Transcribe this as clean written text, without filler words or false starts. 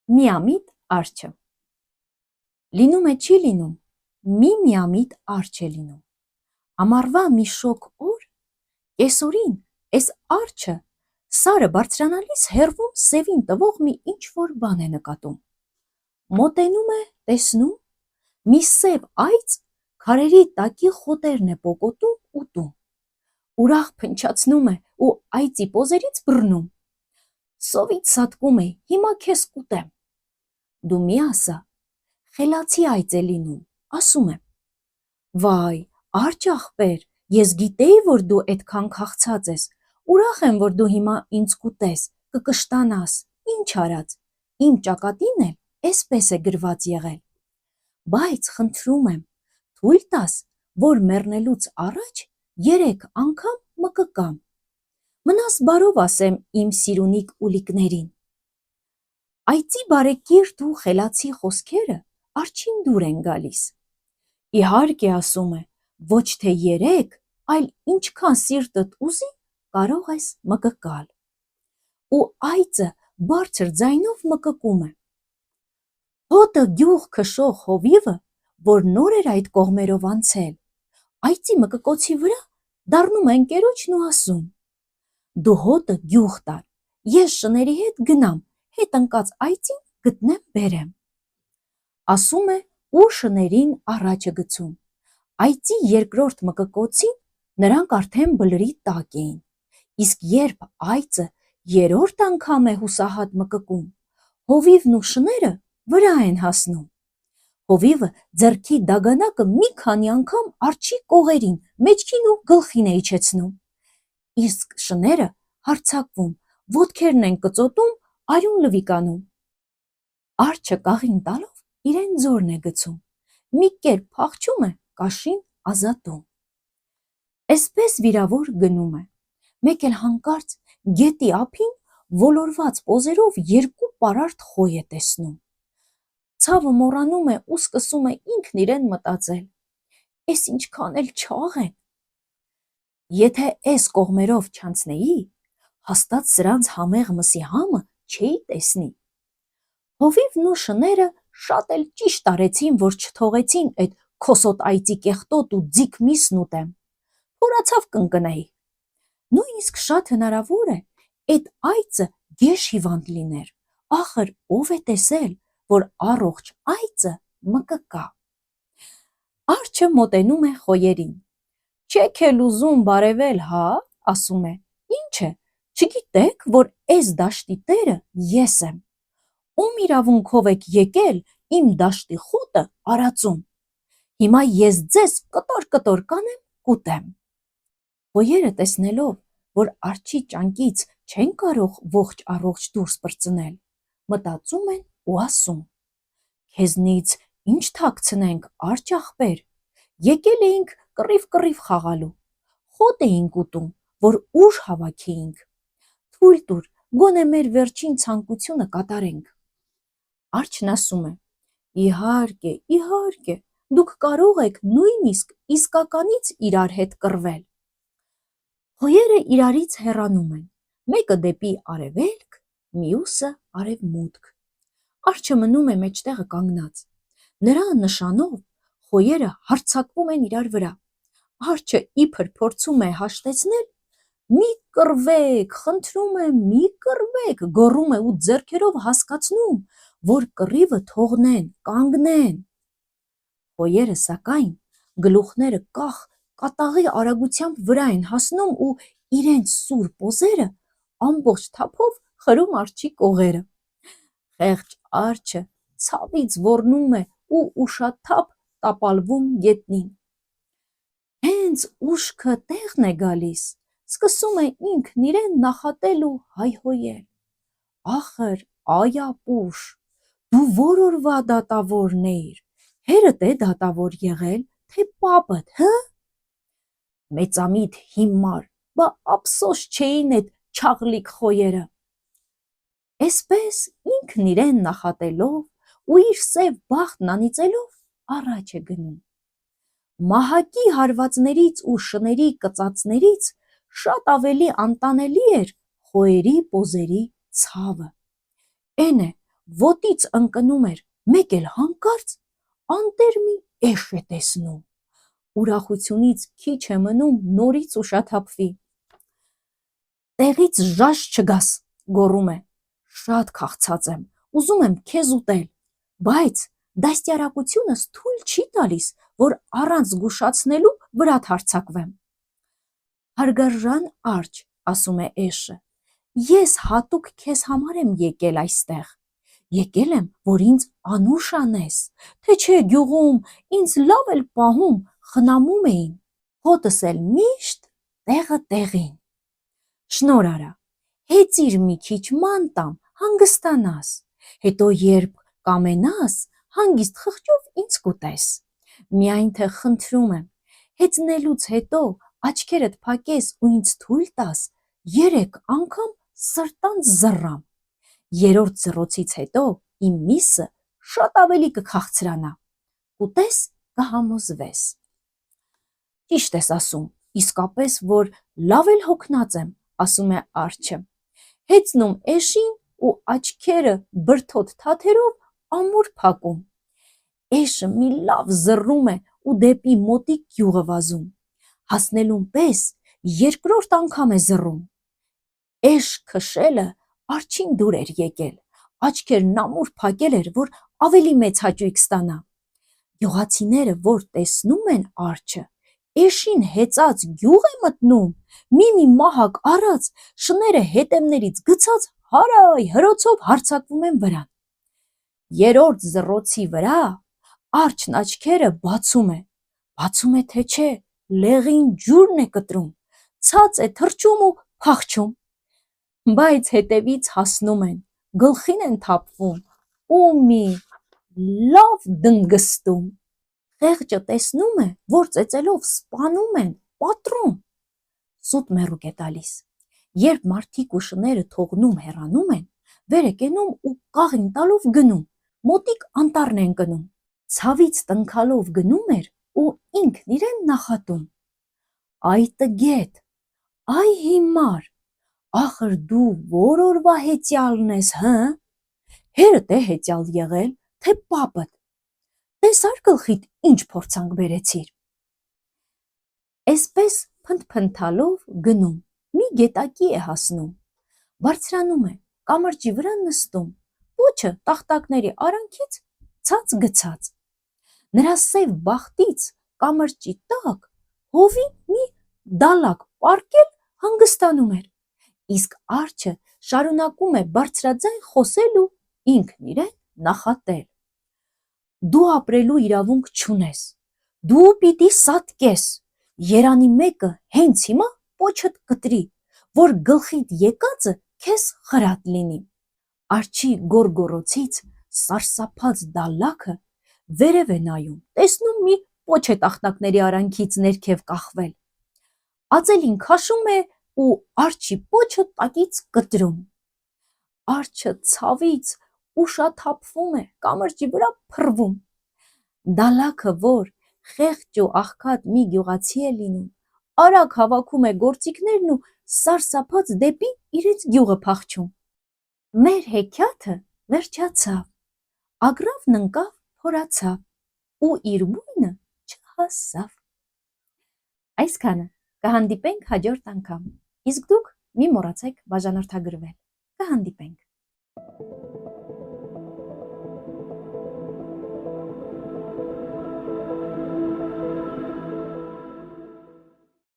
Միամիտ արջը։ Լինում է չի լինում, մի միամիտ արջ է լինում։ Ամառվա մի շոգ օր, կեսօրին էս արջը սարը բարձրանալիս հեռվում սևին տվող մի ինչ-որ բան է նկատում։ Մոտենում է, տեսնում, մի սև այծ քարերի տակի խոտերն է պոկոտում ուտում։ Ուրախ փնչացնում է ու այծի պոզերից բռնում։ Սովից սատկում է, հիմա քեզ կուտեմ։ Դու մի ասա, խելացի այծ է լինում, ասում եմ. Վայ, արջ ախպեր, ես գիտեի, որ դու էդքան քաղցած ես, ուրախ եմ, որ դու հիմա ինձ կուտես, կկշտանաս, ինչ արած, իմ ճակատին էլ էսպես է գրված եղել, բայց խնդրում եմ, թույլ տաս, որ մեռնելուց առաջ 3 անգամ մկկամ, մնաս բարով ասեմ իմ սիրունիկ ուլիկներին։ Այծի բարեկիրթ ու խելացի խոսքերը արջին դուր են գալիս։ Իհարկե ասում է, ոչ թե 3, այլ ինչքան սիրտդ ուզի, կարող ես մկկալ։ Ու այծը բարձր ձայնով մկկում է։ Հոտը գյուղ քշող հովիվը, որ նոր էր այդ կողմերով անցել, այծի մկկոցի վրա դառնում է ընկերոջն ու ասում. Դու հոտը գյուղ տար, ես շների հետ գնամ, հետ ընկած այծին գտնեմ բերեմ։ Ասում է ու շներին առաջը գցում։ Այծի երկրորդ մկկոցին նրանք արդեն բլրի տակ էին, իսկ երբ այծը 3-րդ անգամ է հուսահատ մկկում, հովիվն ու շները վրա են հասնում։ Հովիվը ձեռքի դագանակը մի քանի անգամ արջի կողերին, մեջքին ու գլխին է իջեցնում, իսկ շները հարձակվում, ոտքերն են կծոտում, արյուն լվիկ անում։ Արջը կաղին տալով իրեն ձորն է գցում, մի կերպ փախչում է, կաշին ազատում։ Էսպես վիրավոր գնում է, մեկ էլ հանկարծ գետի ափին ոլորված պոզերով 2 պարարտ խոյ է տեսնում։ Ցավը մոռանում է ու սկսում է ինքն իրեն մտածել. Էս ինչքան էլ չաղ են։ Եթե էս կողմերով չանցնեի, հաստատ սրանց համեղ մսի համը չէի տեսնի։ Հովիվն ու շները շատ էլ ճիշտ արեցին, որ չթողեցին այդ քոսոտ այծի կեղտոտ ու ձիգ միսն ուտեմ, փորացավ կընկնեի։ Նույնիսկ շատ հնարավոր է, այդ այծը գեշ հիվանդ լիներ, ախր ով է տեսել, որ առողջ այծը մկկա։ Արջը մոտենում է խոյերին։ Չեք էլ ուզում բարևել, հա, ասում է, ինչ է, չգիտեք, որ էս դաշտի տերը ես եմ, ում իրավունքով եք եկել իմ դաշտի խոտը արածում, հիմա ես ձեզ կտոր կանեմ, կուտեմ։ Խոյերը տեսնելով, որ արջի ճանկից չեն կարող ողջ առողջ դուրս պրծնել, մտածում են ու ասում. Քեզնից ինչ թաքցնենք, արջ ախպեր, եկել էինք կռիվ խաղալու, խոտ էինք ուտում, որ ուժ հավաքեինք, թույլ տուր, գոնե մեր վերջին ցանկությունը կատարենք։ Արջն ասում է. Իհարկե, դուք կարող եք նույնիսկ իսկականից իրար հետ կռվել։ Խոյերը իրարից հեռանում են, մեկը դեպի արևելք, մյուսը արևմուտք։ Արջը մնում է մեջտեղը կանգնած։ Նրա նշանով խոյերը հարձակվում են իրար վրա։ Արջը իբր փորձում է հաշտեցնել, մի կռվեք, խնդրում եմ, մի կռվեք, գոռում է ու ձեռքերով հասկացնում, որ կռիվը թողնեն, կանգնեն։ Խոյերը սակայն գլուխները կախ կատաղի արագությամբ վրա են հասնում ու իրենց սուր պոզերը ամբողջ թափով խրում արջի կողերը։ Խեղճ արջը ցավից ոռնում է ու ուշաթափ տապալվում գետնին։ Հենց ուշքը տեղն է գալիս, սկսում է ինքն իրեն նախատել ու հայհոյել. Ախր, այ ապուշ, դու որ օրվա դատավորն էիր, հերդ է դատավոր եղել, թե պապդ, հը։ Մեծամիտ հիմար, բա ափսոս չէին էդ չաղլիկ խոյերը։ Էսպես ինքն իրեն նախատելով ու իր սև բախտն անիծելով առաջ է գնում։ Մահակի հարվածներից ու շների կծածներից շատ ավելի անտանելի էր խոյերի պոզերի ցավը։ Էն է, ոտից ընկնում էր, մեկ էլ հանկարծ անտեր մի էշ է տեսնում։ Ուրախությունից քիչ է մնում նորից ուշաթափվի։ Տեղից ժաշ չգաս, գոռում է, շատ քաղցած եմ, ուզում եմ քեզ ուտել, բայց դաստիարակությունս թույլ չի տալիս, որ առանց զգուշացնելու վրադ հարձակվեմ։ Հարգարժան արջ, ասում է էշը, ես հատուկ քեզ համար եմ եկել այստեղ։ Եկել եմ, որ ինձ անուշ անես, թե չէ գյուղում ինձ լավ էլ պահում, խնամում էին, հոտս էլ միշտ տեղը տեղին։ Շնոր արա, հեծիր մի քիչ ման տամ, հանգստանաս, հետո երբ կամենաս, հանգիստ խղճով ինձ կուտես։ Միայն թե խնդրում եմ, հեծնելուց հետո աչքերդ փակես ու ինձ թույլ տաս 3 անգամ սրտանց զռամ։ Երրորդ զռոցից հետո իմ միսը շատ ավելի կքաղցրանա, կուտես կհամոզվես։ Ճիշտ ես ասում, իսկապես որ լավ էլ հոգնած եմ, ասում է արջը, հեծնում էշին ու աչքերը բրդոտ թաթերով ամուր փակում։ Էշը մի լավ զռում է ու դեպի մոտիկ գյուղը վազում։ Հասնելուն պես երկրորդ անգամ է զռում։ Էշ քշելը արջին դուր էր եկել, աչքերն ամուր փակել էր, որ ավելի մեծ հաճույք ստանա։ Գյուղացիները, որ տեսնում են արջը, էշին հեծած գյուղ է մտնում, մի մահակ առած, շները հետևներից գցած հարայ հրոցով հարձակվում են վրան։ Երրորդ զռոցի վրա արջն աչքերը բացում է թե չէ, լեղին ջուրն է կտրում, ցած է թռչում ու փախչում, բայց հետևից հասնում են, գլխին են թափվում ու մի լավ դնգստում։ Խեղճը տեսնում է, որ ծեծելով սպանում են, պատռում, սուտ մեռուկ է տալիս։ Երբ մարդիկ ու շները թողնում հեռանում են, վեր է կենում ու կաղին տալով գնում, մոտիկ անտառն է ընկնում։ Ցավից տնքալով գնում էր ու ինքն իրեն նախատում. «Այ տգետ, այ հիմար, ախր դու որ օրվա հեծյալն ես, հը՞։ Հերդ է հեծյալ եղել, թե պապդ։ Տեսար գլխիդ ինչ փորձանք բերեցիր»։ Էսպես փնթփնթալով գնում, մի գետակի է հասնում, բարձրանում է, կամրջի վրա նստում, պոչը տախտակների արանքից ցած գցած։ Նրա սև բախտից կամրջի տակ հովի մի դալակ պառկել հանգստանում էր, իսկ արջը շարունակում է բարձրաձայն խոսել ու ինքն իրեն նախատել. «Դու ապրելու իրավունք չունես, դու պիտի սատկես, երանի մեկը հենց հիմա պոչդ կտրի, որ գլխիդ եկածը քեզ խրատ լինի»։ Արջի գոռգոռոցից սարսափած դալլաքը վերև է նայում, տեսնում մի պոչ է տախտակների արանքից ներքև կախվել։ Ածելին քաշում է ու արջի պոչը տակից կտրում։ Արջը ցավից ուշաթափվում է, կամրջի վրա փռվում։ Դալլաքը, որ խեղճ ու աղքատ մի գյուղացի է լինում, արագ հավաքում է գործիքներն ու սարսափած դեպի իրենց գյուղը փախչում։ Մեր հեքիաթը վերջացավ, ագռավն ընկավ փորացավ ու իր բույնը չհասավ։ Այսքանը, կհանդիպենք հաջորդ անգամ, իսկ դուք մի մոռացեք բաժանորդագրվել։ Կհանդիպենք։